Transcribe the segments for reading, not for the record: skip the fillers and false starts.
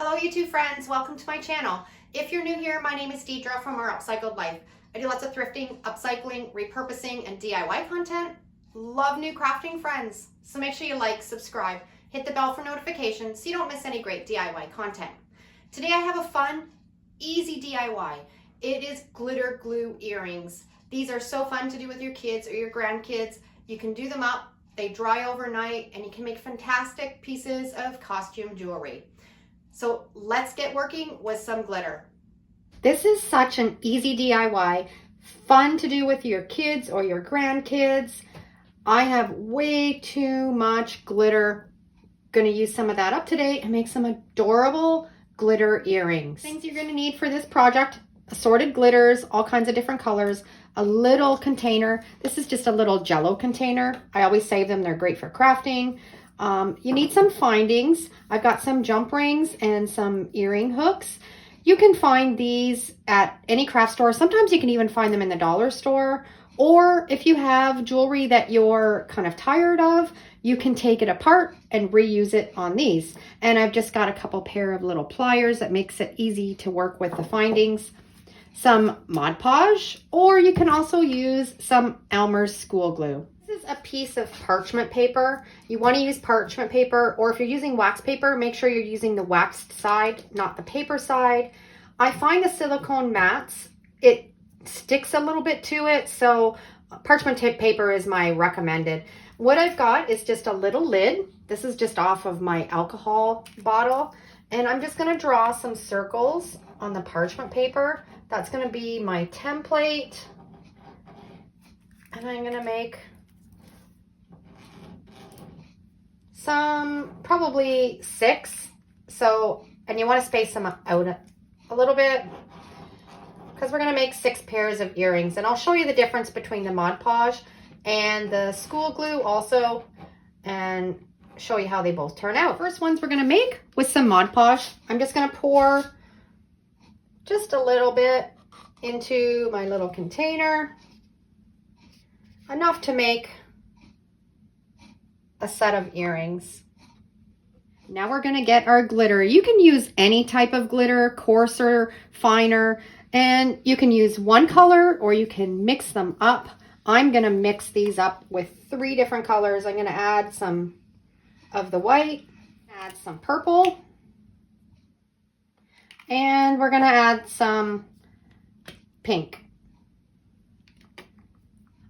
Hello YouTube friends, welcome to my channel. If you're new here, my name is Deidre from our Upcycled Life. I do lots of thrifting, upcycling, repurposing, and DIY content. Love new crafting friends, so make sure you like, subscribe, hit the bell for notifications so you don't miss any great DIY content. Today I have a fun, easy DIY. It is glitter glue earrings. These are so fun to do with your kids or your grandkids. You can do them up, they dry overnight, and you can make fantastic pieces of costume jewelry. So let's get working with some glitter. This is such an easy DIY, fun to do with your kids or your grandkids. I have way too much glitter. Gonna use some of that up today and make some adorable glitter earrings. Things you're gonna need for this project: assorted glitters, all kinds of different colors, a little container. This is just a little Jello container. I always save them, they're great for crafting. You need some findings. I've got some jump rings and some earring hooks. You can find these at any craft store. Sometimes you can even find them in the dollar store. Or if you have jewelry that you're kind of tired of, you can take it apart and reuse it on these. And I've just got a couple pair of little pliers that makes it easy to work with the findings. Some Mod Podge, or you can also use some Elmer's school glue. This is a piece of parchment paper. You want to use parchment paper, or if you're using wax paper, make sure you're using the waxed side, not the paper side. I find the silicone mats, it sticks a little bit to it, so parchment paper is my recommended. What I've got is just a little lid. This is just off of my alcohol bottle, and I'm just going to draw some circles on the parchment paper. That's going to be my template, and I'm going to make some, probably 6. So, and you want to space them out a little bit because we're going to make 6 pairs of earrings. And I'll show you the difference between the Mod Podge and the school glue also, and show you how they both turn out. First ones we're going to make with some Mod Podge. I'm just going to pour just a little bit into my little container, enough to make a set of earrings. Now we're going to get our glitter. You can use any type of glitter, coarser, finer, and you can use one color or you can mix them up. I'm going to mix these up with 3 different colors. I'm going to add some of the white, add some purple, and we're going to add some pink.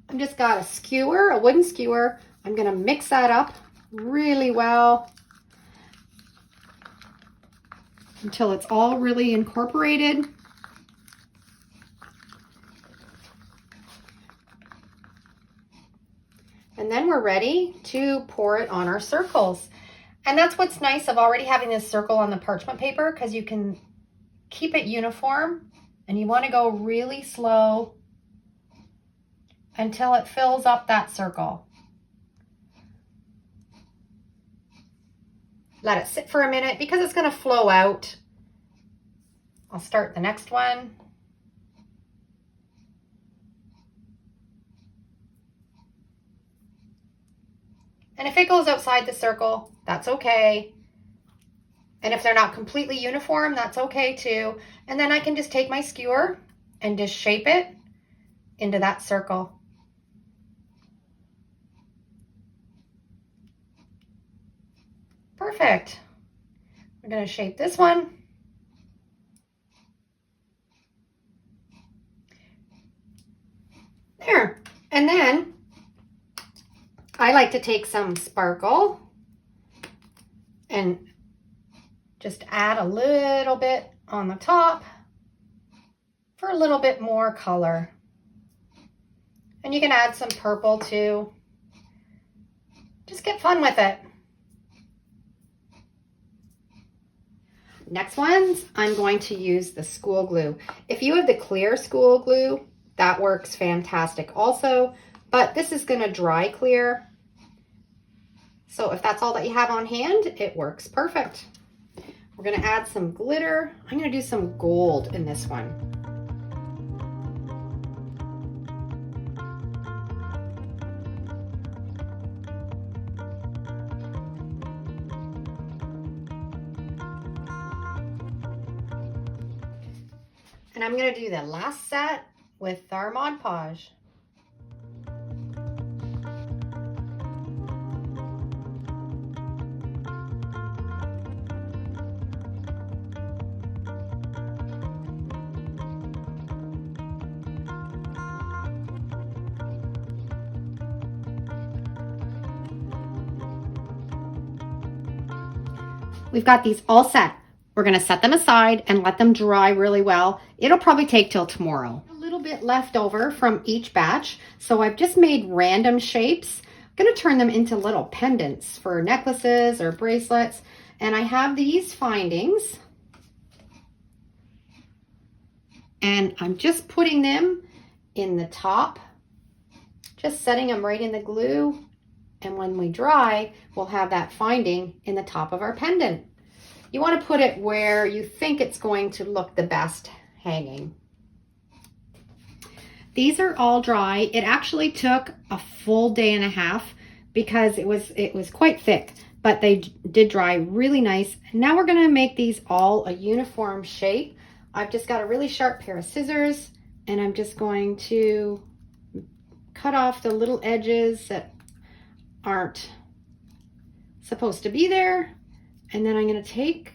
I've just got a skewer, a wooden skewer. I'm going to mix that up really well until it's all really incorporated. And then we're ready to pour it on our circles. And that's what's nice of already having this circle on the parchment paper, because you can keep it uniform, and you want to go really slow until it fills up that circle. Let it sit for a minute because it's going to flow out. I'll start the next one. And if it goes outside the circle, that's okay. And if they're not completely uniform, that's okay too. And then I can just take my skewer and just shape it into that circle. Perfect. We're going to shape this one. There. And then I like to take some sparkle and just add a little bit on the top for a little bit more color. And you can add some purple too. Just get fun with it. Next ones, I'm going to use the school glue. If you have the clear school glue, that works fantastic also, but this is going to dry clear. So if that's all that you have on hand, it works perfect. We're going to add some glitter. I'm going to do some gold in this one. And I'm going to do the last set with our Mod Podge. We've got these all set. We're going to set them aside and let them dry really well. It'll probably take till tomorrow. A little bit left over from each batch, so I've just made random shapes. I'm going to turn them into little pendants for necklaces or bracelets. And I have these findings. And I'm just putting them in the top, just setting them right in the glue. And when we dry, we'll have that finding in the top of our pendant. You want to put it where you think it's going to look the best hanging. These are all dry. It actually took a full day and a half because it was quite thick, but they did dry really nice. Now we're going to make these all a uniform shape. I've just got a really sharp pair of scissors, and I'm just going to cut off the little edges that aren't supposed to be there. And then I'm going to take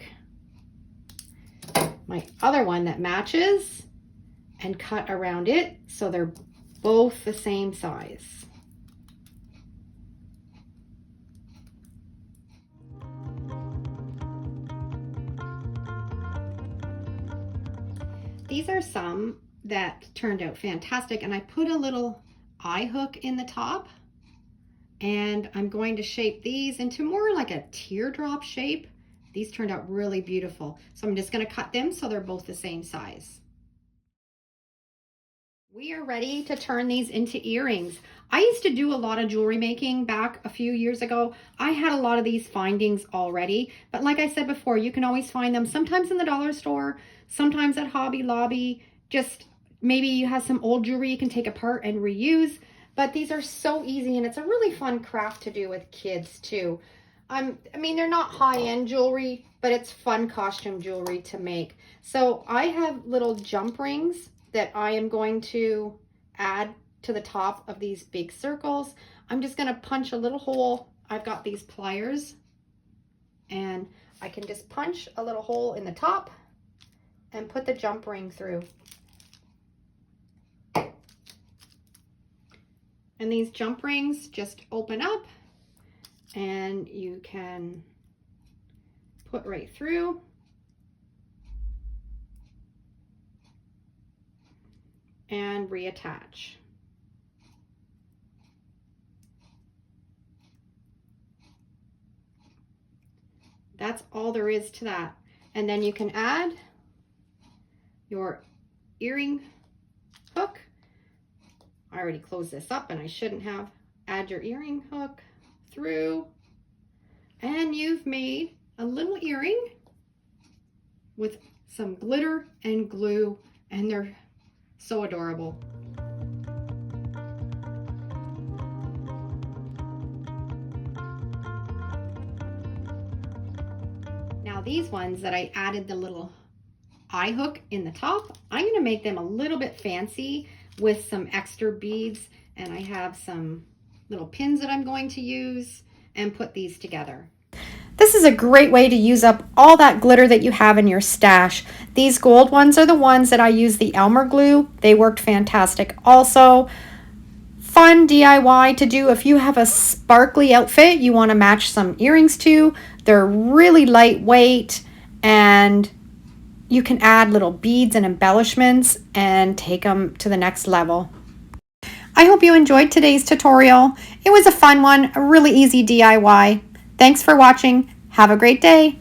my other one that matches and cut around it so they're both the same size. These are some that turned out fantastic, and I put a little eye hook in the top. And I'm going to shape these into more like a teardrop shape. These turned out really beautiful. So I'm just going to cut them so they're both the same size. We are ready to turn these into earrings. I used to do a lot of jewelry making back a few years ago. I had a lot of these findings already, but like I said before, you can always find them sometimes in the dollar store, sometimes at Hobby Lobby. Just maybe you have some old jewelry you can take apart and reuse. But these are so easy, and it's a really fun craft to do with kids too. I mean, they're not high-end jewelry, but it's fun costume jewelry to make. So I have little jump rings that I am going to add to the top of these big circles. I'm just going to punch a little hole. I've got these pliers, and I can just punch a little hole in the top and put the jump ring through. And these jump rings just open up and you can put right through. And reattach. That's all there is to that. And then you can add your earring hook. I already closed this up and I shouldn't have. Add your earring hook through, and you've made a little earring with some glitter and glue, and they're so adorable. Now these ones that I added the little eye hook in the top, I'm going to make them a little bit fancy with some extra beads, and I have some little pins that I'm going to use and put these together. This is a great way to use up all that glitter that you have in your stash. These gold ones are the ones that I use the Elmer glue. They worked fantastic. Also, fun DIY to do if you have a sparkly outfit you want to match some earrings to. They're really lightweight, and you can add little beads and embellishments and take them to the next level. I hope you enjoyed today's tutorial. It was a fun one, a really easy DIY. Thanks for watching. Have a great day.